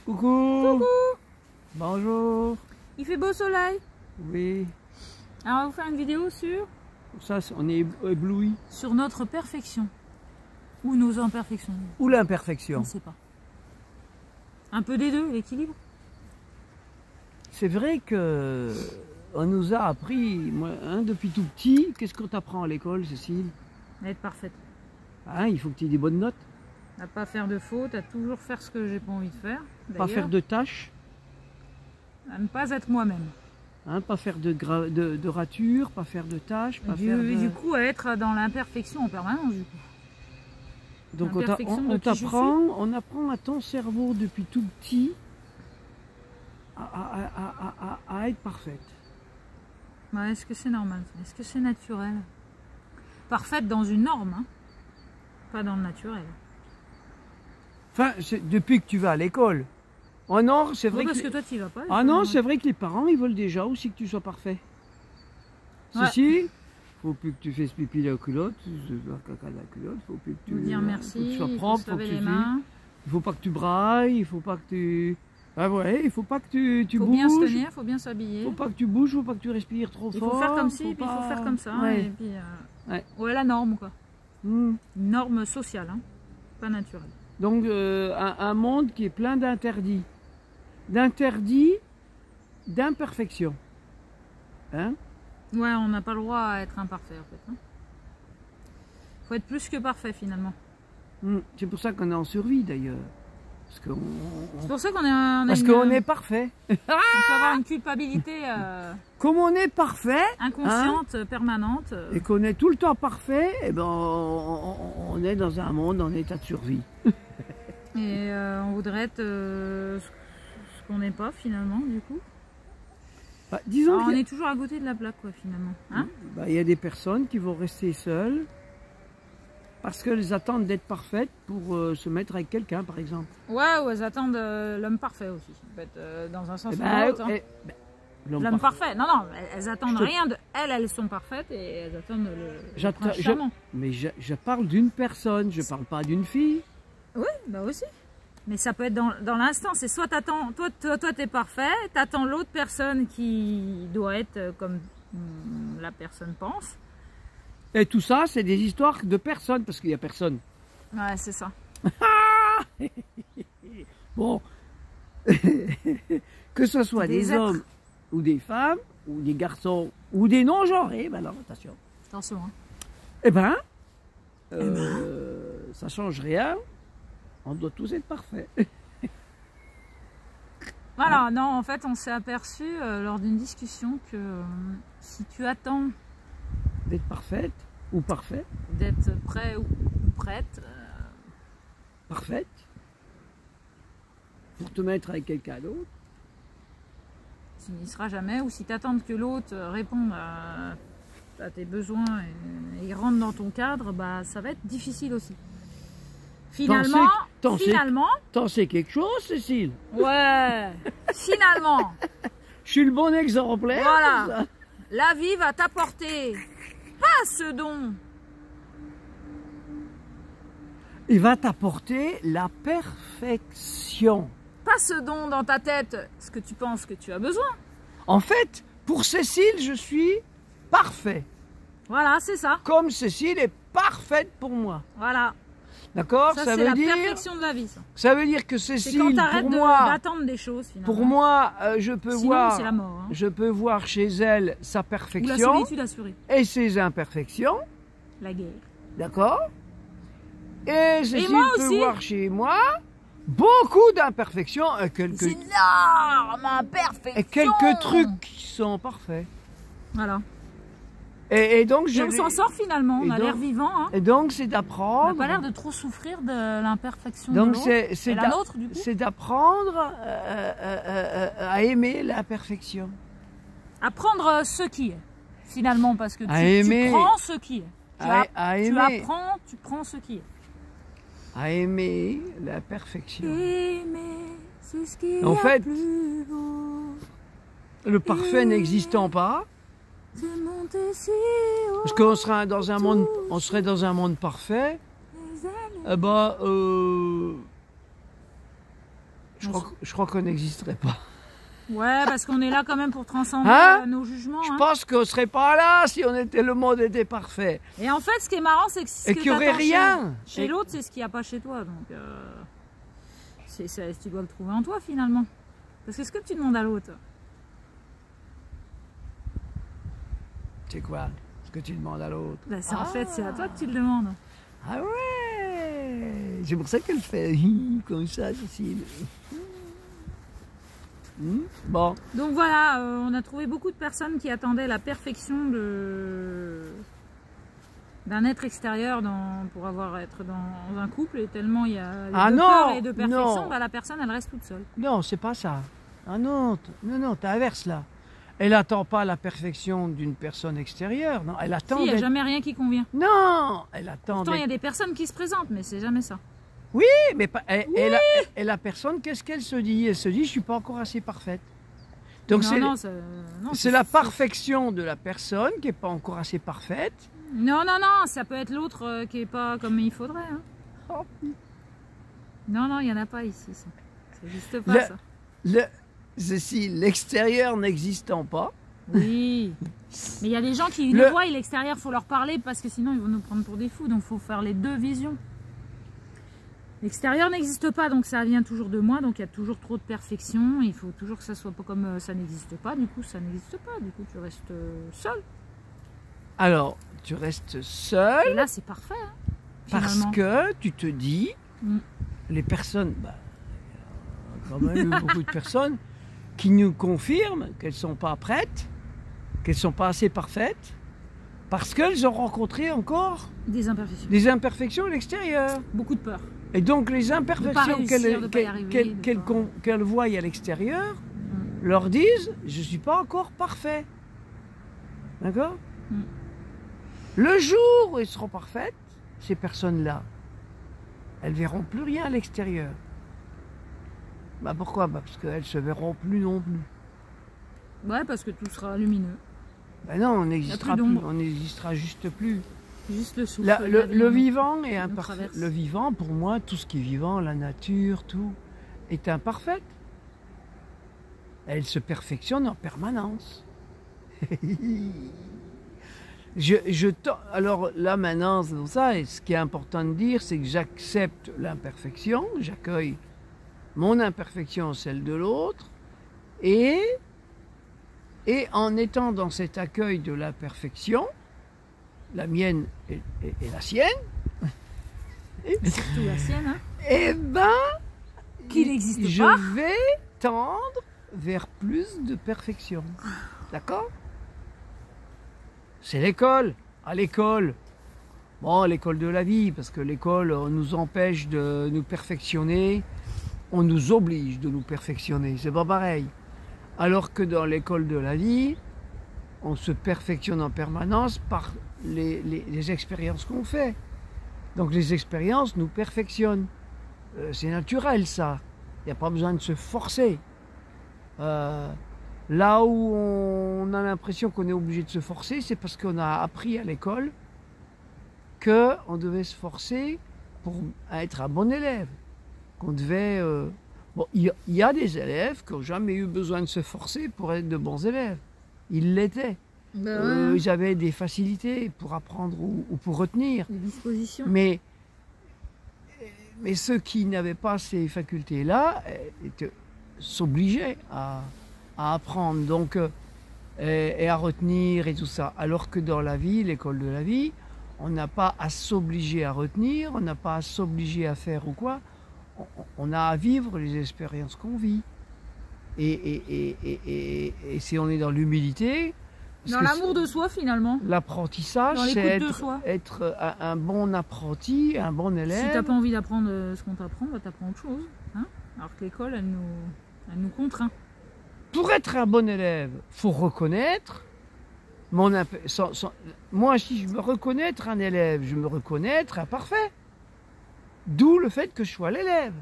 Coucou. Coucou. Bonjour. Il fait beau soleil. Oui. Alors on va vous faire une vidéo sur Ça, on est ébloui. notre perfection. Ou nos imperfections. Ou On l'imperfection. ne sait pas. Un peu des deux, l'équilibre. C'est vrai que on nous a appris, moi, depuis tout petit, qu'est-ce qu'on t'apprend à l'école, Cécile? À être parfaite. Hein, il faut que tu aies des bonnes notes, À pas faire de fautes, à toujours faire ce que j'ai pas envie de faire. pas faire de tâches, À ne pas être moi-même. hein, pas faire de ratures, pas faire de tâches, pas faire de... Du coup, à être dans l'imperfection en permanence, du coup. Donc l'imperfection de on qui je suis. t'apprend, on apprend à ton cerveau depuis tout petit à être parfaite. Ouais, est-ce que c'est normal? Est-ce que c'est naturel? Parfaite dans une norme, hein. Pas dans le naturel. Enfin, depuis que tu vas à l'école. Oh non, c'est vrai Oui, parce que... que toi, tu y vas pas. Ah non, c'est vrai que les parents, ils veulent déjà aussi que tu sois parfait. Ouais. Ceci, faut plus que tu fasses pipi la culotte, caca de la culotte, faut plus que tu... Faut dire faut merci, que tu sois il faut propre, se laver les mains. il faut pas que tu brailles, il faut pas que tu... Ah ouais, il faut pas que tu Faut bouges. bien se tenir, faut bien s'habiller. Faut pas que tu bouges, faut pas que tu respires trop Il fort. faut faire comme ci, faut puis il faut pas- faire comme ça. Ouais. Et puis, Ouais. ouais, la norme, quoi. Hmm. Une norme sociale, hein. Pas naturelle. Donc un monde qui est plein d'interdits. D'interdits, d'imperfections. Hein? Ouais, on n'a pas le droit à être imparfait, en fait. Hein. Faut être plus que parfait, finalement. C'est pour ça qu'on est en survie d'ailleurs. Parce qu'on C'est pour ça qu'on est, parce qu'on est parfait. on peut avoir une culpabilité Comme on est parfait, inconsciente, permanente. et qu'on est tout le temps parfait, eh ben on est dans un monde en état de survie. Et on voudrait être ce qu'on n'est pas, finalement, du coup. Bah, disons Alors, on qu'il est toujours à côté de la plaque, quoi, finalement. Hein? y a des personnes qui vont rester seules parce qu'elles attendent d'être parfaites pour se mettre avec quelqu'un, par exemple. Ouais, ou elles attendent l'homme parfait aussi. En fait, dans un sens Eh ou ben, dans l'autre. Hein. L'homme parfait. parfait. Non, non, elles attendent Je te- rien de elles sont parfaites et elles attendent le J'attends- prince charmant. Mais je parle d'une personne, je parle pas d'une fille. Oui, bah aussi. Mais ça peut être dans l'instant. C'est soit t'attends, toi t'es parfait, t'attends l'autre personne qui doit être comme la personne pense. Et tout ça, c'est des histoires de personnes, parce qu'il y a personne. Ouais, c'est ça. Bon, que ce soit Des des êtres. hommes ou des femmes, ou des garçons, ou des non-genrés, ben alors attention. Attention. Hein. Eh ben, ça change rien, on doit tous être parfaits. Voilà, non, en fait, on s'est aperçu lors d'une discussion que si tu attends D'être parfaite, ou parfait, d'être prêt ou prête, parfaite, pour te mettre avec quelqu'un d'autre, tu n'y seras jamais. Ou si tu attends que l'autre réponde à tes besoins et rentre dans ton cadre, bah, ça va être difficile aussi. Finalement, t'en sais quelque chose, Cécile? ouais, finalement, Je suis le bon exemplaire. voilà, la vie va t'apporter pas ce dont, Il va t'apporter la perfection. pas ce dont dans ta tête, ce que tu penses que tu as besoin. En fait, pour Cécile, je suis parfait. Voilà, c'est ça. Comme Cécile est parfaite pour moi. Voilà. D'accord? Ça, Ça c'est veut la dire, perfection de la vie, ça. ça veut dire que C'est quand Cécile, t'arrêtes pour moi, d'attendre des choses, finalement. pour moi, je peux Sinon, c'est la voir, mort. Hein. je peux voir chez elle sa Ou la perfection solitude assurée. et ses imperfections. La guerre. D'accord? Et Cécile moi peut aussi. voir chez moi beaucoup d'imperfections et C'est énorme, imperfection. et quelques trucs qui sont parfaits. Voilà. Et donc, Et on s'en sort finalement, on et a l'air donc- vivant. Hein. Et donc, c'est On n'a d'apprendre. pas l'air de trop souffrir de l'imperfection de Donc, l'autre. c'est Et la nôtre, du coup. c'est d'apprendre à aimer la perfection. Apprendre ce qui est, finalement, parce que À tu aimer. prends ce qui est. À Tu aimer. apprends, tu prends ce qui est. À aimer la perfection. Aimer, c'est ce qui En est fait, plus beau. Le parfait n'existant pas, De monter si haut, parce qu'on serait dans un monde, on serait dans un monde parfait. les années. Eh ben, je On je crois qu'on n'existerait pas. Ouais, parce qu'on est là quand même pour transcender nos jugements. Je pense qu'on ne serait pas là si le monde était parfait. Et en fait, ce qui est marrant, c'est que ce qu'il n'y aurait rien. Chez l'autre, c'est ce qu'il n'y a pas chez toi. Donc, tu dois le trouver en toi finalement. Parce que ce que tu demandes à l'autre. C'est quoi ce que tu demandes à l'autre? Ben, en fait, c'est à toi que tu le demandes. Ah ouais. C'est pour ça qu'elle fait comme ça, Cécile. Bon. Donc voilà, on a trouvé beaucoup de personnes qui attendaient la perfection d'un être extérieur pour être dans un couple, et tellement il y a de peur et de perfection, bah, la personne elle reste toute seule. Non, c'est pas ça. Ah non, t'inverses là. Elle attend pas la perfection d'une personne extérieure. Non, elle attend. Il n'y a jamais rien qui convient. Non, elle attend. Pourtant, il y a des personnes qui se présentent, mais c'est jamais ça. Oui, mais et la personne, qu'est-ce qu'elle se dit? Elle se dit, je suis pas encore assez parfaite. Donc c'est la perfection de la personne qui est pas encore assez parfaite. Non, ça peut être l'autre qui est pas comme il faudrait. Hein. Oh. Non, il y en a pas ici. Ça n'existe pas ça. L'extérieur n'existant pas. Oui, mais il y a des gens qui le voient, l'extérieur, il faut leur parler parce que sinon ils vont nous prendre pour des fous. Donc il faut faire les deux visions. L'extérieur n'existe pas, donc ça vient toujours de moi, donc il y a toujours trop de perfection. Il faut toujours que ça soit pas comme ça n'existe pas, du coup ça n'existe pas, du coup tu restes seul. Alors, tu restes seul. Et là c'est parfait. Hein, parce que tu te dis, les personnes, il y a quand même eu beaucoup de personnes qui nous confirment qu'elles ne sont pas prêtes, qu'elles ne sont pas assez parfaites, parce qu'elles ont rencontré encore des imperfections. Des imperfections à l'extérieur. Beaucoup de peur. Et donc les imperfections qu'elles voient à l'extérieur leur disent « je ne suis pas encore parfait ». D'accord? Le jour où elles seront parfaites, ces personnes-là, elles ne verront plus rien à l'extérieur. Bah pourquoi? Parce qu'elles ne se verront plus non plus. Ouais, parce que tout sera lumineux. Ben non, on n'existera plus, on n'existera juste plus. Juste le souffle. Le vivant est imparfait. Le vivant, pour moi, tout ce qui est vivant, la nature, tout, est imparfait. Elle se perfectionne en permanence. Alors là, maintenant, c'est pour ça, et ce qui est important de dire, c'est que j'accepte l'imperfection, j'accueille mon imperfection, celle de l'autre, et en étant dans cet accueil de l'imperfection, la mienne et la sienne, surtout la sienne, hein. Eh ben, qu'il n'existe pas. Je vais tendre vers plus de perfection. D'accord? C'est l'école. À l'école. Bon, l'école de la vie, parce que l'école nous empêche de nous perfectionner. On nous oblige de nous perfectionner. C'est pas pareil. Alors que dans l'école de la vie, on se perfectionne en permanence par les expériences qu'on fait. Donc les expériences nous perfectionnent. C'est naturel ça. Il n'y a pas besoin de se forcer. Là où on a l'impression qu'on est obligé de se forcer, c'est parce qu'on a appris à l'école qu'on devait se forcer pour être un bon élève. Qu'on devait... Bon, il y a des élèves qui n'ont jamais eu besoin de se forcer pour être de bons élèves. Ils l'étaient. Ils avaient des facilités pour apprendre ou pour retenir. Des dispositions. Mais ceux qui n'avaient pas ces facultés-là s'obligeaient à apprendre donc, et à retenir et tout ça. Alors que dans la vie, l'école de la vie, on n'a pas à s'obliger à retenir, on n'a pas à s'obliger à faire ou quoi. On a à vivre les expériences qu'on vit. Et si on est dans l'humilité... Dans l'amour de soi, finalement. L'apprentissage, c'est être un bon apprenti, un bon élève. Si tu n'as pas envie d'apprendre ce qu'on t'apprend, bah, tu apprends autre chose. Hein, alors que l'école, elle nous contraint. Pour être un bon élève, il faut reconnaître moi, si je me reconnais être un élève, je me reconnais être imparfait. D'où le fait que je sois l'élève.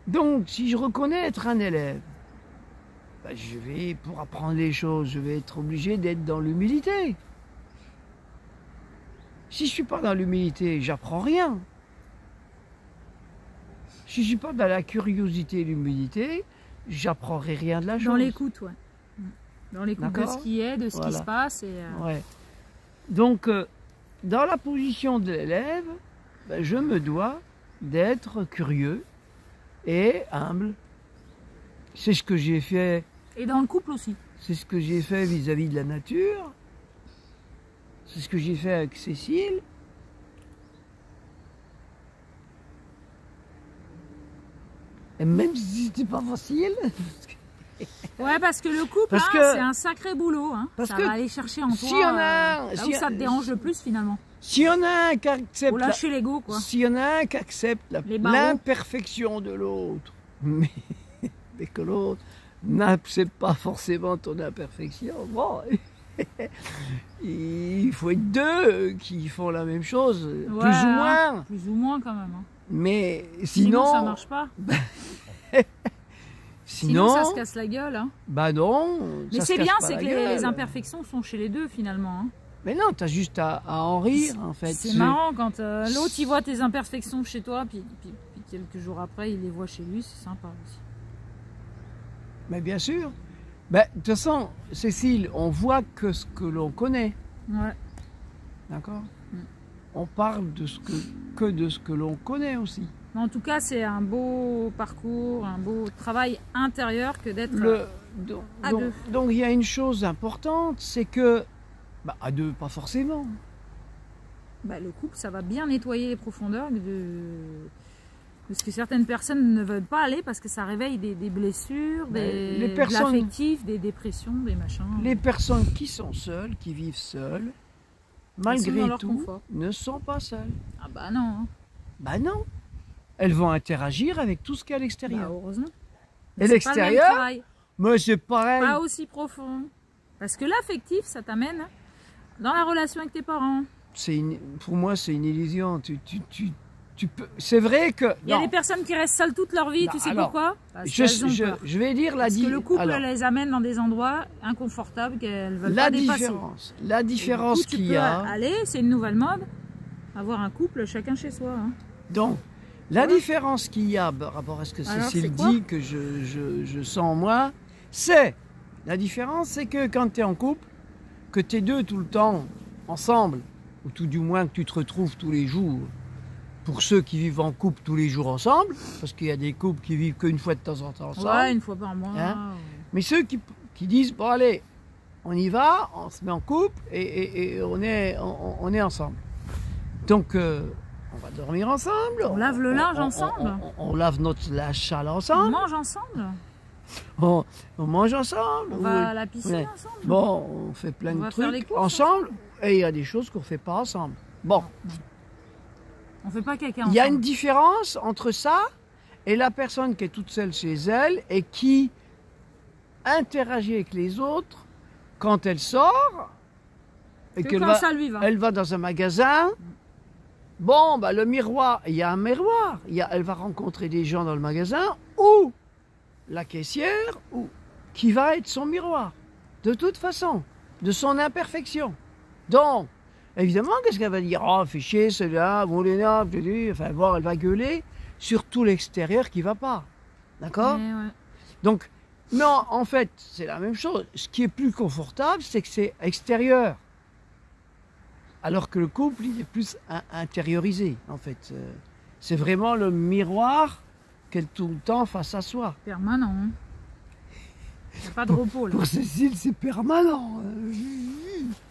Donc, si je reconnais être un élève, ben, pour apprendre les choses, je vais être obligé d'être dans l'humilité. Si je ne suis pas dans l'humilité, j'apprends rien. Si je ne suis pas dans la curiosité et l'humilité, j'apprendrai rien de la chose. Dans l'écoute, ouais. Dans l'écoute de D'accord. ce qui est, de ce qui se passe. Et, Ouais. Donc, dans la position de l'élève, ben, je me dois d'être curieux et humble. C'est ce que j'ai fait. et dans le couple aussi. C'est ce que j'ai fait vis-à-vis de la nature. C'est ce que j'ai fait avec Cécile. Et même si c'était pas facile. Ouais, parce que le couple, Parce hein, que- c'est un sacré boulot. Hein. parce Ça que va aller chercher en toi. s'il y en a- là s'il où y a- ça te dérange le plus finalement. S'il y en a un qui accepte, Faut lâcher l'ego, quoi. s'il y en a un qui accepte Les barreaux. l'imperfection de l'autre, mais que l'autre n'accepte pas forcément ton imperfection, bon, il faut être deux qui font la même chose, Ouais, plus ou moins. Plus ou moins quand même. Hein. Mais Sinon, sinon, ça marche pas. sinon, ça se casse la gueule. Hein. bah non. Mais ça se c'est casse bien, pas c'est la que gueule. les imperfections sont chez les deux finalement. Hein. Mais non, t'as juste à en rire en fait. C'est marrant quand l'autre il voit tes imperfections chez toi, puis quelques jours après il les voit chez lui, c'est sympa aussi. Mais bien sûr. Ben, de toute façon, Cécile, on voit que ce que l'on connaît. Ouais. D'accord. Mm. On parle de que de ce que l'on connaît aussi. Mais en tout cas, c'est un beau parcours, un beau travail intérieur que d'être Donc, à donc- deux. donc, il y a une chose importante, c'est que, bah, à deux, pas forcément. le couple, ça va bien nettoyer les profondeurs de ce que certaines personnes ne veulent pas aller parce que ça réveille des blessures, Les de personnes- l'affectif, des dépressions, des machins. Les personnes qui sont seules, qui vivent seules, sont malgré dans leur tout, confort. ne sont pas seules. Ah bah non, hein. Bah non. Elles vont interagir avec tout ce qu'il y a à l'extérieur. Heureusement. Et Mais c'est pas le même l'extérieur, travail. mais c'est pareil. Pas aussi profond. Parce que l'affectif, ça t'amène dans la relation avec tes parents. Pour moi, c'est une illusion. Tu peux. C'est vrai que. Il y a non. des personnes qui restent seules toute leur vie, Non, tu sais alors, pourquoi? Parce qu'elles ont peur. je vais dire Parce que le couple alors, les amène dans des endroits inconfortables qu'elles veulent la pas dépasser. différence. La Et du différence coup, tu qu'il peux y a. aller, c'est une nouvelle mode, avoir un couple chacun chez soi. Hein. Donc, la Ouais. différence qu'il y a par rapport à ce que Alors, Cécile c'est quoi? dit, que je sens en moi, c'est. La différence, c'est que quand tu es en couple, que tu es deux tout le temps ensemble, ou tout du moins que tu te retrouves tous les jours, pour ceux qui vivent en couple tous les jours ensemble, parce qu'il y a des couples qui vivent qu'une fois de temps en temps ensemble, Ouais, une fois par mois. Hein? mais ceux qui disent, bon allez, on y va, on se met en couple et on est ensemble. Donc, on va dormir ensemble. On lave le linge ensemble. On lave notre linge sale On ensemble. mange ensemble. On mange ensemble. On va à la piscine Ouais. ensemble. Bon, on fait plein On de va faire les trucs courses ensemble. Et il y a des choses qu'on ne fait pas ensemble. Bon, On fait pas caca il y a ensemble. une différence entre ça et la personne qui est toute seule chez elle et qui interagit avec les autres quand elle sort et Que qu'elle quand va, ça lui va. elle va dans un magasin. Bon, bah, le miroir, il y a un miroir. Elle va rencontrer des gens dans le magasin ou la caissière ou qui va être son miroir. De toute façon, de son imperfection. Donc, évidemment, qu'est-ce qu'elle va dire? Oh, fais chier, celui-là, bon, les nappes, enfin, voir, elle va gueuler sur tout l'extérieur qui va pas. D'accord? Mais ouais. Donc, non, en fait, c'est la même chose. Ce qui est plus confortable, c'est que c'est extérieur. Alors que le couple, il est plus intériorisé, en fait. C'est vraiment le miroir qu'elle tout le temps face à soi. Permanent. Hein. Y a pas de repos là. Pour Cécile, c'est permanent.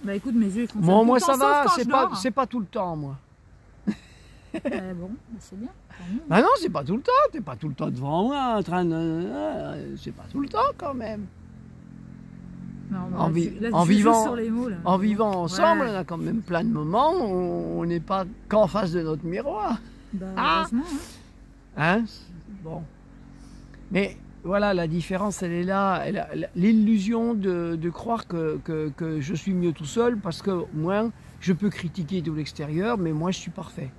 Bah écoute, mes yeux ils fonctionnent Bon, tout moi, le temps, ça va, sauf quand je dors. c'est pas tout le temps, moi. Bon, bah, c'est bien. tant mieux. Bah non, c'est pas tout le temps. T'es pas tout le temps devant moi en train de... C'est pas tout le temps, quand même. Non, bah, En là, vi- tu- là, en tu joues vivant- sur les mots, là. En vivant ensemble, Ouais. on a quand même plein de moments où on n'est pas qu'en face de notre miroir. Bah, Ah. heureusement, hein. Hein? Bon. Mais voilà, la différence, elle est là. L'illusion de croire que je suis mieux tout seul parce que moi, je peux critiquer de l'extérieur, mais moi, je suis parfait.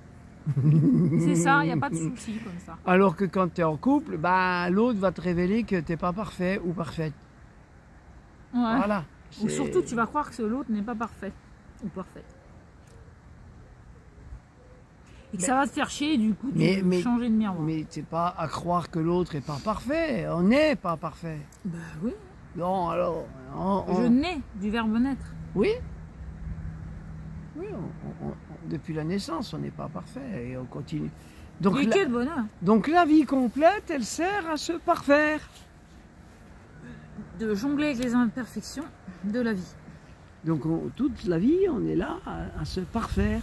C'est ça, il n'y a pas de souci comme ça. Alors que quand tu es en couple, bah, l'autre va te révéler que tu n'es pas parfait ou parfaite. Ouais. Voilà. Ou C'est- surtout, tu vas croire que l'autre n'est pas parfait ou parfaite. Et que ça va te faire chier, du coup, tu veux changer de miroir. Mais c'est pas à croire que l'autre est pas parfait. On n'est pas parfait. Bah oui. Non, alors... Je nais, du verbe naître. Oui. Oui, depuis la naissance, on n'est pas parfait et on continue. Donc, Et quel bonheur. Donc la vie complète, elle sert à se parfaire. De jongler avec les imperfections de la vie. Donc toute la vie, on est là à se parfaire.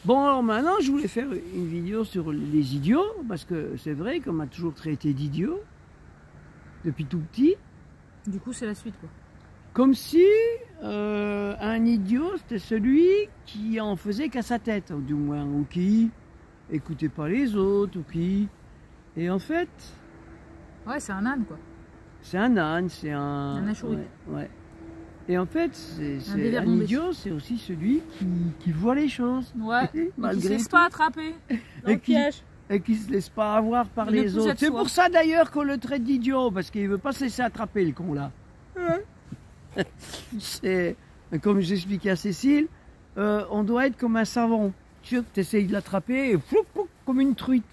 Bon, alors maintenant, je voulais faire une vidéo sur les idiots, parce que c'est vrai qu'on m'a toujours traité d'idiot, depuis tout petit. Du coup, c'est la suite, quoi. Comme si un idiot, c'était celui qui en faisait qu'à sa tête, ou du moins, ou qui écoutait pas les autres, ou qui... Et en fait... Ouais, c'est un âne, quoi. C'est un âne, c'est un... Un achouille. Ouais. Et en fait, c'est un idiot, c'est aussi celui qui voit les choses. Ouais, et qui se laisse pas attraper dans le piège. Et qui se laisse pas avoir par les autres. C'est pour ça d'ailleurs qu'on le traite d'idiot, parce qu'il veut pas se laisser attraper, le con là. C'est comme j'expliquais à Cécile, on doit être comme un savon. Tu essayes de l'attraper et floup, comme une truite.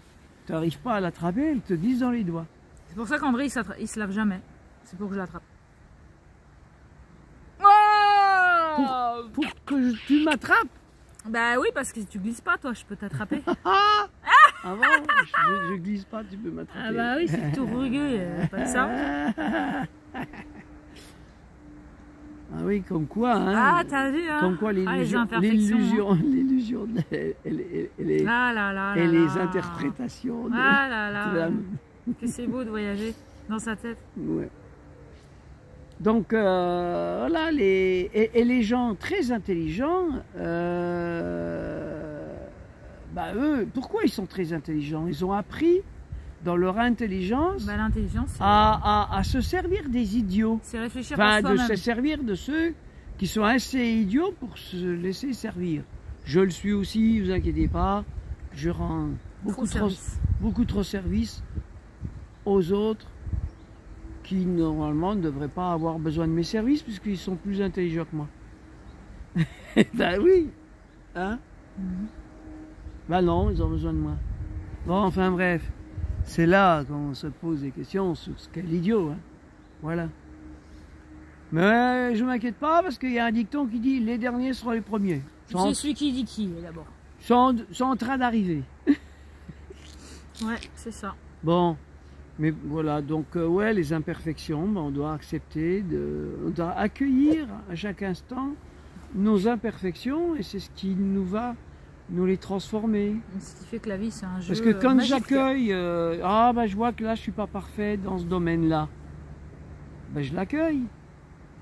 Tu n'arrives pas à l'attraper, elle te glisse dans les doigts. C'est pour ça qu'André il se lave jamais. C'est pour que je l'attrape. Pour que tu m'attrapes? Bah oui, parce que si tu glisses pas, toi, je peux t'attraper. Ah bon, je glisse pas, tu peux m'attraper. Ah bah oui, c'est tout rugueux, pas que ça. Ah oui, comme quoi, hein. Ah, t'as vu, hein. Comme quoi l'illusion, et les interprétations. Ah là là. Que c'est beau de voyager dans sa tête. Ouais. Donc voilà, les gens très intelligents, bah eux, pourquoi ils sont très intelligents? Ils ont appris dans leur intelligence, l'intelligence, à se servir des idiots. C'est réfléchir par de se servir de ceux qui sont assez idiots pour se laisser servir. Je le suis aussi, vous inquiétez pas. Je rends beaucoup trop service aux autres qui normalement ne devraient pas avoir besoin de mes services puisqu'ils sont plus intelligents que moi. Ben oui, hein? Ben non, ils ont besoin de moi. Bon, enfin bref, c'est là qu'on se pose des questions sur ce qu'est l'idiot, hein? Voilà. Mais je ne m'inquiète pas parce qu'il y a un dicton qui dit les derniers seront les premiers. C'est celui qui dit qui d'abord. Sont en train d'arriver. Ouais, c'est ça. Bon. Mais voilà, donc ouais, les imperfections, ben, on doit accepter, on doit accueillir à chaque instant nos imperfections et c'est ce qui nous va nous les transformer. Ce qui fait que la vie c'est un jeu. Parce que quand j'accueille, ah ben je vois que là je suis pas parfait dans ce domaine-là, ben je l'accueille.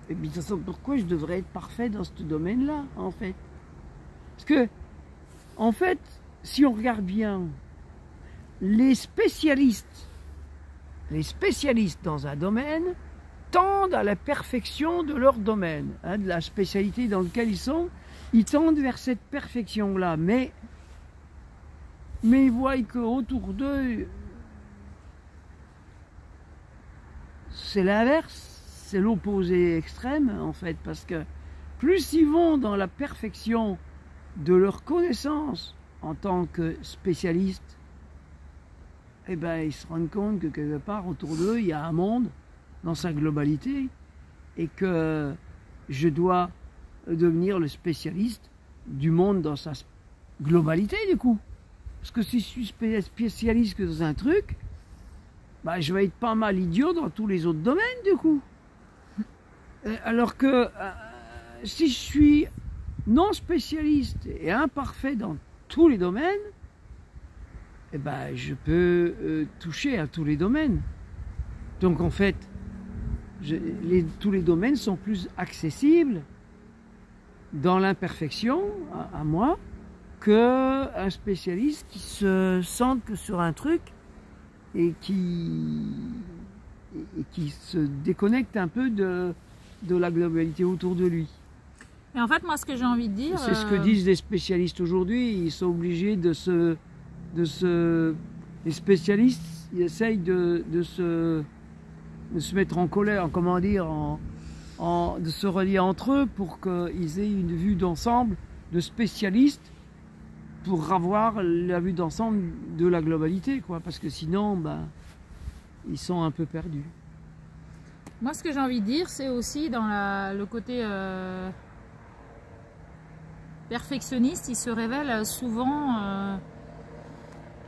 Et puis de toute façon, pourquoi je devrais être parfait dans ce domaine-là en fait? Parce que en fait, si on regarde bien, les spécialistes dans un domaine tendent à la perfection de leur domaine, hein, de la spécialité dans laquelle ils tendent vers cette perfection-là, mais ils voient qu'autour d'eux, c'est l'inverse, c'est l'opposé extrême en fait, parce que plus ils vont dans la perfection de leur connaissance en tant que spécialistes, eh ben, ils se rendent compte que quelque part autour d'eux, il y a un monde dans sa globalité et que je dois devenir le spécialiste du monde dans sa globalité du coup. Parce que si je suis spécialiste que dans un truc, bah, je vais être pas mal idiot dans tous les autres domaines du coup. Alors que si je suis non spécialiste et imparfait dans tous les domaines, eh ben, je peux toucher à tous les domaines. Donc en fait, tous les domaines sont plus accessibles dans l'imperfection à moi qu'un spécialiste qui se centre que sur un truc et qui se déconnecte un peu de la globalité autour de lui. Et en fait, moi, ce que j'ai envie de dire... C'est ce que disent les spécialistes aujourd'hui. Ils sont obligés les spécialistes, ils essayent de se mettre en colère, comment dire, de se relier entre eux pour qu'ils aient une vue d'ensemble de spécialistes pour avoir la vue d'ensemble de la globalité, quoi, parce que sinon, ben, ils sont un peu perdus. Moi, ce que j'ai envie de dire, c'est aussi dans le côté perfectionniste, il se révèle souvent...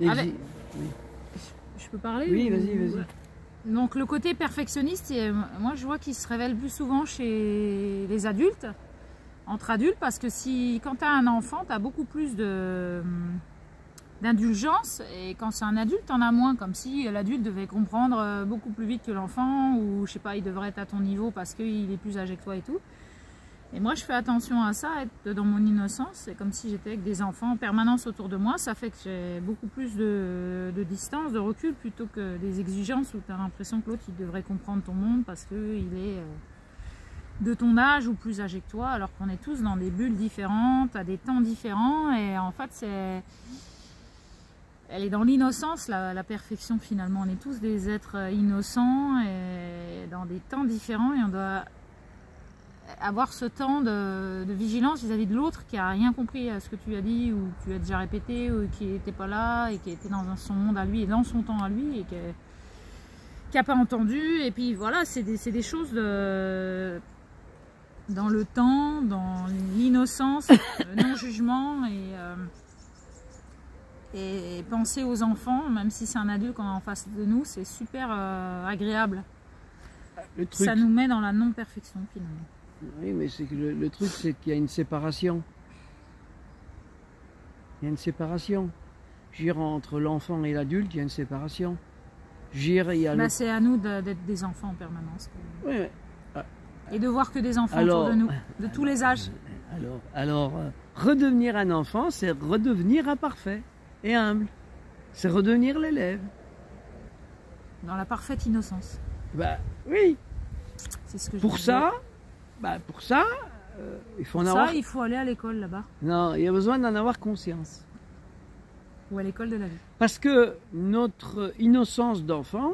avec... Oui. Je peux parler? Oui, vas-y, vas-y. Donc le côté perfectionniste, moi je vois qu'il se révèle plus souvent chez les adultes, entre adultes, parce que quand tu as un enfant, tu as beaucoup plus d'indulgence, et quand c'est un adulte, tu en as moins, comme si l'adulte devait comprendre beaucoup plus vite que l'enfant, ou je sais pas, il devrait être à ton niveau parce qu'il est plus âgé que toi et tout. Et moi je fais attention à ça, être dans mon innocence, c'est comme si j'étais avec des enfants en permanence autour de moi, ça fait que j'ai beaucoup plus de distance, de recul, plutôt que des exigences où tu as l'impression que l'autre il devrait comprendre ton monde parce qu'il est de ton âge ou plus âgé que toi, alors qu'on est tous dans des bulles différentes, à des temps différents, et en fait elle est dans l'innocence, la perfection finalement. On est tous des êtres innocents et dans des temps différents, et on doit avoir ce temps de vigilance vis-à-vis de l'autre qui a rien compris à ce que tu as dit, ou tu as déjà répété, ou qui n'était pas là et qui était dans son monde à lui et dans son temps à lui et qui n'a pas entendu. Et puis voilà, c'est des choses dans le temps, dans l'innocence, le non-jugement, et penser aux enfants, même si c'est un adulte qu'on a en face de nous, c'est super agréable. Ça nous met dans la non-perfection finalement. Oui, mais c'est que le truc, c'est qu'il y a une séparation. Il y a une séparation. Je veux dire, entre l'enfant et l'adulte, il y a une séparation. Je veux dire, il y a c'est à nous d'être des enfants en permanence. Oui, oui. Et de voir que des enfants autour de nous, de tous les âges. Alors, redevenir un enfant, c'est redevenir imparfait et humble. C'est redevenir l'élève. Dans la parfaite innocence. Bah oui. C'est ce que pour ça, il faut en avoir... il faut aller à l'école là-bas. Non, il y a besoin d'en avoir conscience. Ou à l'école de la vie. Parce que notre innocence d'enfant,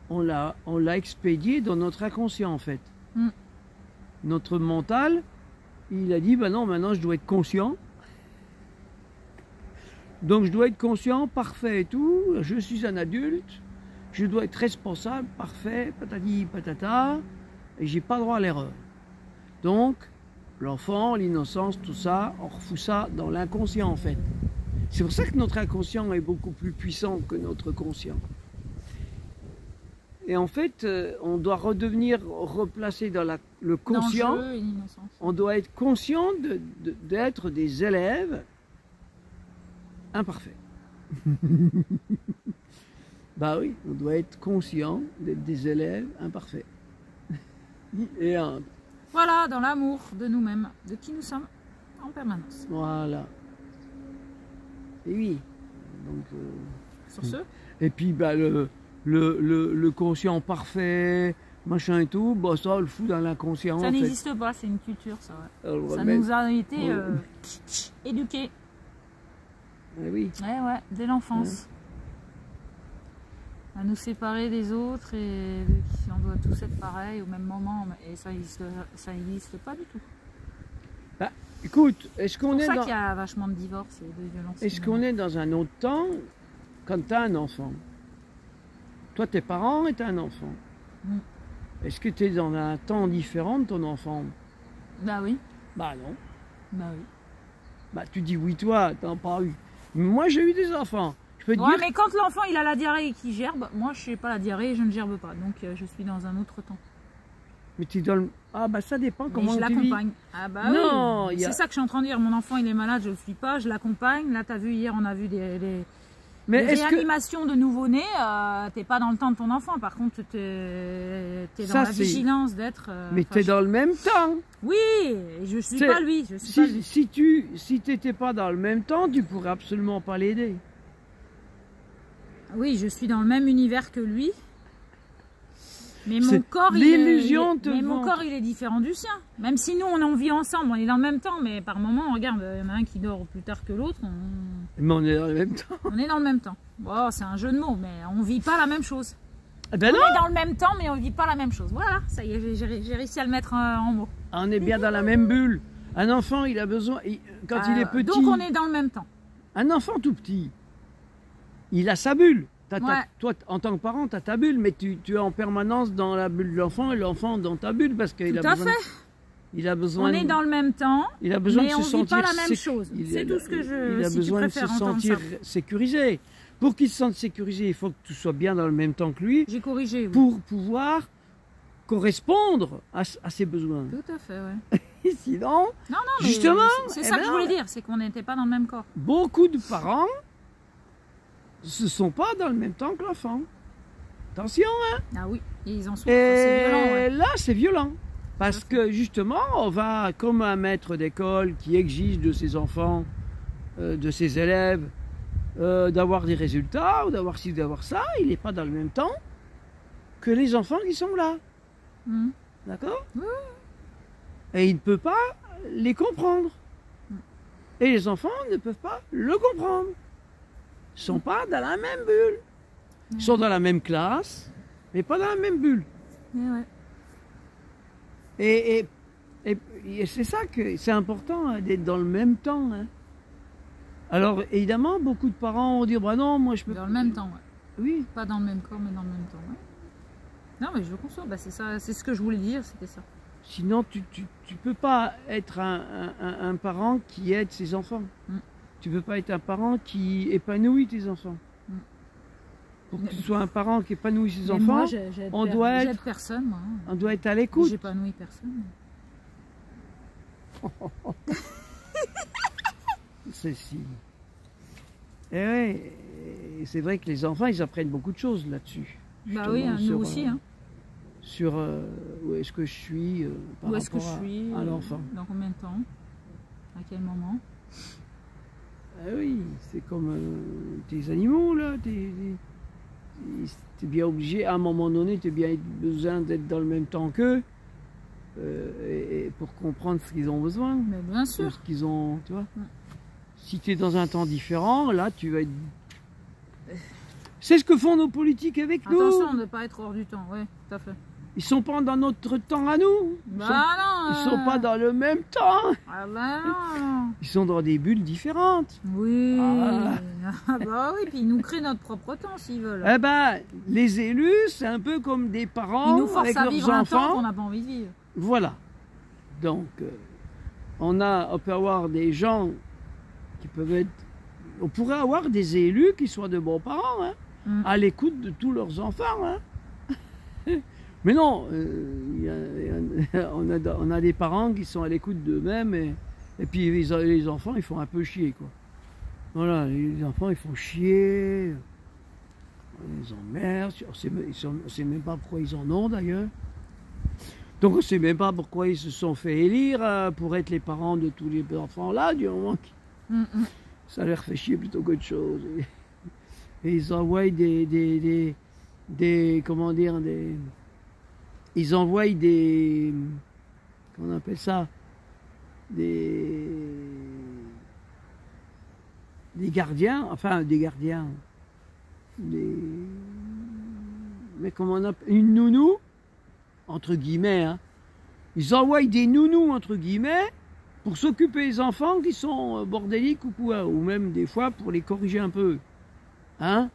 on l'a expédiée dans notre inconscient en fait. Notre mental, il a dit, ben non, maintenant je dois être conscient. Donc je dois être conscient, parfait et tout, je suis un adulte, je dois être responsable, parfait, patati patata, et j'ai pas droit à l'erreur. Donc, l'enfant, l'innocence, tout ça, on refout ça dans l'inconscient en fait. C'est pour ça que notre inconscient est beaucoup plus puissant que notre conscient. Et en fait, on doit replacer dans le conscient. L'enjeu et l'innocence. On doit être conscient d'être des élèves imparfaits. Bah oui, on doit être conscient d'être des élèves imparfaits. Et humbles. Voilà, dans l'amour de nous-mêmes, de qui nous sommes en permanence. Voilà. Et oui. Donc, sur ce. Et puis bah, le conscient parfait, machin et tout, bah, ça on le fout dans l'inconscient. Ça n'existe pas, c'est une culture ça. Ouais. Ça mais... nous a été éduqués. Oui. Ouais, dès l'enfance. À nous séparer des autres et on doit tous être pareils au même moment, et ça n'existe pas du tout. Bah, écoute, est-ce qu'on est pour ça dans... qu'il y a vachement de divorces et de violences. Est-ce qu'on est dans un autre temps quand tu as un enfant? Toi, tes parents et tu as un enfant. Est-ce que tu es dans un temps différent de ton enfant? Bah oui. Bah non. Bah oui. Bah tu dis oui, toi, t'en as pas eu. Moi, j'ai eu des enfants. Je peux te dire... mais quand l'enfant il a la diarrhée et qu'il gerbe, moi je n'ai pas la diarrhée et je ne gerbe pas, donc je suis dans un autre temps. Mais tu es dans le... Ah bah ça dépend comment je l'accompagne. Ah bah non, oui. C'est ça que je suis en train de dire, mon enfant il est malade, je ne le suis pas, je l'accompagne. Là tu as vu hier, on a vu des réanimations de nouveau-nés, t'es pas dans le temps de ton enfant, par contre tu es dans la vigilance d'être... mais tu es dans le même temps. Oui, je ne suis pas lui. Si tu n'étais pas dans le même temps, tu pourrais absolument pas l'aider. Oui, je suis dans le même univers que lui. Mais mon corps, il est différent du sien. Même si nous, on en vit ensemble, on est dans le même temps, mais par moment, regarde, il y en a un qui dort plus tard que l'autre. Mais on est dans le même temps. On est dans le même temps. Bon, c'est un jeu de mots, mais on vit pas la même chose. Ah ben on est dans le même temps, mais on vit pas la même chose. Voilà, ça y est, j'ai réussi à le mettre en mots. On est bien dans la même bulle. Un enfant, il a besoin, quand il est petit... Donc on est dans le même temps. Un enfant tout petit, il a sa bulle. Ouais. Toi, en tant que parent, tu as ta bulle, mais tu es en permanence dans la bulle de l'enfant et l'enfant dans ta bulle parce qu'il a Tout à besoin. fait. Il a besoin. On est dans le même temps, Il a besoin mais de on se ne vit sentir. pas la même chose. C'est tout ce que je. Il a si tu besoin de se préfères entendre sentir ça. sécurisé. Pour qu'il se sente sécurisé, il faut que tu sois bien dans le même temps que lui J'ai corrigé. Oui. pour pouvoir correspondre à ses besoins. Tout à fait, ouais. Et sinon, Non, non, mais justement, c'est eh ça que ben, je voulais dire, c'est qu'on n'était pas dans le même corps. beaucoup de parents ne sont pas dans le même temps que l'enfant. Attention, hein. Ah oui, et ils en souffrent. C'est violent, Et ouais. là, c'est violent. Parce que justement, on va, comme un maître d'école qui exige de ses enfants, de ses élèves, d'avoir des résultats, ou d'avoir ci, d'avoir ça, il n'est pas dans le même temps que les enfants qui sont là. Mhm. D'accord? Oui. Et il ne peut pas les comprendre. Et les enfants ne peuvent pas le comprendre. Ils ne sont pas dans la même bulle. Ils sont dans la même classe, mais pas dans la même bulle. Ouais. Et c'est ça que c'est important, hein, d'être dans le même temps. Hein. Alors évidemment, beaucoup de parents vont dire bah non, moi je peux. Dans le même temps, ouais. Oui. Pas dans le même corps, mais dans le même temps, ouais. Non, mais je le conçois, bah, c'est ça, c'est ce que je voulais dire, c'était ça. Sinon, tu peux pas être un parent qui aide ses enfants. Mm. Tu peux pas être un parent qui épanouit tes enfants. Mm. Pour que tu sois un parent qui épanouit ses Mais enfants, moi, on doit j'aide être- personne, moi. on doit être à l'écoute. J'épanouis personne. Ceci. Et ouais, et c'est vrai que les enfants, ils apprennent beaucoup de choses là-dessus. Bah oui, Justement, nous sur, aussi, hein. Sur où est-ce que je suis par Où est-ce que rapport je suis à l'enfant. Dans combien de temps? À quel moment? Ah oui, c'est comme tes animaux là. T'es bien obligé, à un moment donné, tu as bien besoin d'être dans le même temps qu'eux et pour comprendre ce qu'ils ont besoin. Mais bien sûr. Ce qu'ils ont, tu vois. Mm. Si tu es dans un temps différent, là, tu vas être. C'est ce que font nos politiques avec nous. Attention de ne pas être hors du temps, oui, tout à fait. Ils sont pas dans notre temps à nous. Bah Ils non. sont pas dans le même temps. Ah bah non. Ils sont dans des bulles différentes. Oui. Ah. Ah bah oui, puis ils nous créent notre propre temps s'ils veulent. Eh ben, les élus, c'est un peu comme des Ils parents nous forcent avec à leurs vivre un temps enfants. qu'on n'a pas envie de vivre. Voilà. Donc, on peut avoir des gens qui peuvent être. On pourrait avoir des élus qui soient de bons parents, hein, Mm. à l'écoute de tous leurs enfants. Hein. Mais non, on a des parents qui sont à l'écoute d'eux-mêmes et puis les enfants, ils font un peu chier, quoi. Voilà, les enfants, ils font chier. On les emmerde. On sait même pas pourquoi ils en ont, d'ailleurs. Donc on ne sait même pas pourquoi ils se sont fait élire pour être les parents de tous les enfants là, du moment que Mm, mm. ça leur fait chier plutôt qu'autre chose. Et ils envoient comment dire, ils envoient comment on appelle ça, des gardiens, mais comment on appelle, une nounou, entre guillemets, hein. Ils envoient des nounous, entre guillemets, pour s'occuper des enfants qui sont bordéliques ou quoi, ou même des fois pour les corriger un peu. Hein?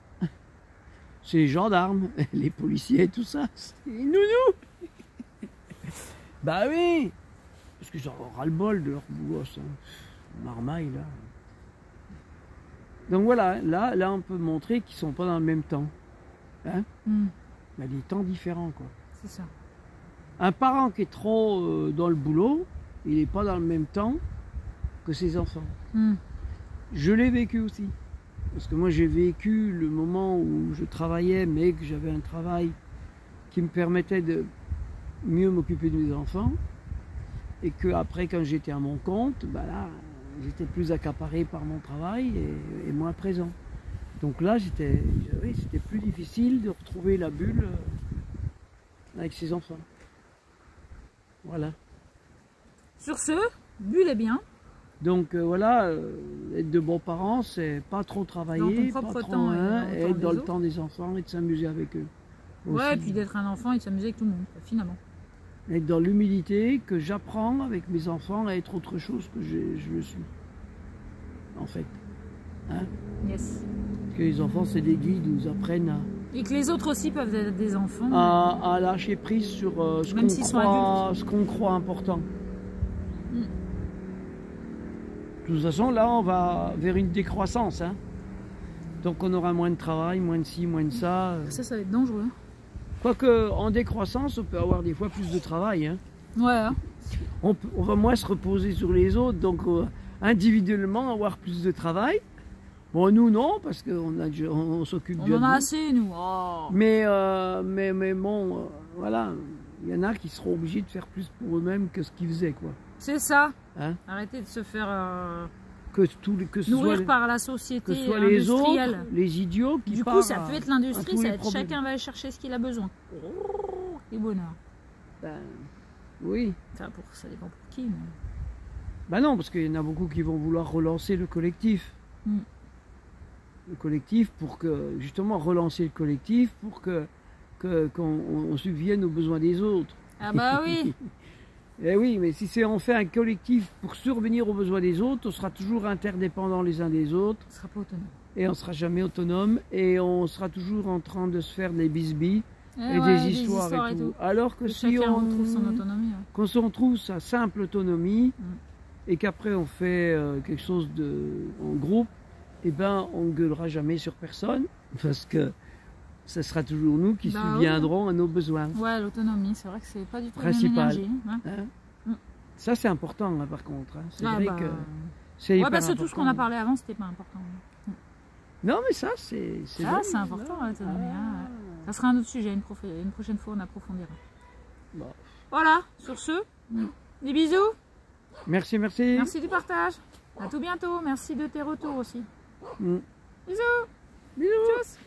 C'est les gendarmes, les policiers, tout ça, c'est les nounous. Bah oui, parce qu'ils ont ras-le-bol de leur boulot, ça. Marmaille, là. Donc voilà, là on peut montrer qu'ils sont pas dans le même temps. Hein? Mm. Il y a des temps différents, quoi. C'est ça. Un parent qui est trop dans le boulot, il n'est pas dans le même temps que ses enfants. Mm. Je l'ai vécu aussi. Parce que moi j'ai vécu le moment où je travaillais, mais que j'avais un travail qui me permettait de mieux m'occuper de mes enfants. Et que après, quand j'étais à mon compte, bah là, j'étais plus accaparé par mon travail et moins présent. Donc là, c'était plus difficile de retrouver la bulle avec ses enfants. Voilà. Sur ce, bulle est bien. Donc voilà, être de bons parents, c'est pas trop travailler, Dans ton pas propre trop temps et dans le et temps être dans des le autres. temps des enfants et de s'amuser avec eux. Ouais, et Aussi. puis d'être un enfant et de s'amuser avec tout le monde, quoi, finalement. Être dans l'humilité que j'apprends avec mes enfants à être autre chose que je le suis. En fait. Hein. Yes. Parce que les enfants, c'est des guides, ils nous apprennent Et que les autres aussi peuvent être des enfants. à lâcher prise sur Même s'ils sont adultes. ce qu'on croit important. Mm. De toute façon, là, on va vers une décroissance. Hein. Donc, on aura moins de travail, moins de ci, moins de ça. Ça va être dangereux. Quoique, en décroissance, on peut avoir des fois plus de travail. Hein. Ouais. Hein. On va moins se reposer sur les autres, donc individuellement, avoir plus de travail. Bon, nous, non, parce qu'on s'occupe bien On en de a nous. assez, nous. Oh. Mais bon, voilà, il y en a qui seront obligés de faire plus pour eux-mêmes que ce qu'ils faisaient, quoi. C'est ça. Hein? Arrêtez de se faire Que ce nourrir soit, par la que société ce soit les autres, industrielle. les idiots qui Du partent coup, ça peut être l'industrie, tous ça les va être problèmes. chacun va aller chercher ce qu'il a besoin. Oh, quel bonheur. Ben, oui. Ça dépend pour qui. Mais... Ben non, parce qu'il y en a beaucoup qui vont vouloir relancer le collectif. Mm. Le collectif pour que, justement, relancer le collectif pour qu'on subvienne aux besoins des autres. Ah bah oui. Eh oui, mais si on fait un collectif pour survenir aux besoins des autres, on sera toujours interdépendants les uns des autres. On sera pas autonome. Et on sera jamais autonome. Et on sera toujours en train de se faire des bisbilles et ouais, des histoires et tout. Alors que Que si chacun on retrouve son autonomie. Ouais. qu'on se retrouve sa simple autonomie et qu'après on fait quelque chose en groupe, eh ben on ne gueulera jamais sur personne parce que ce sera toujours nous qui subviendrons à nos besoins. Ouais, l'autonomie, c'est vrai que c'est pas du tout Principal. la même énergie. Hein. Hein. Ça c'est important hein, par contre. Hein. C'est vrai que c'est ouais, hyper parce que important. tout ce qu'on a parlé avant, c'était pas important. Non mais ça c'est Ça c'est important l'autonomie. Hein. Ça sera un autre sujet, une prochaine fois on approfondira. Bon. Voilà, sur ce, des bisous. Merci. Merci du partage. À tout bientôt. Merci de tes retours aussi. Mm. Bisous. Bisous. Tchuss.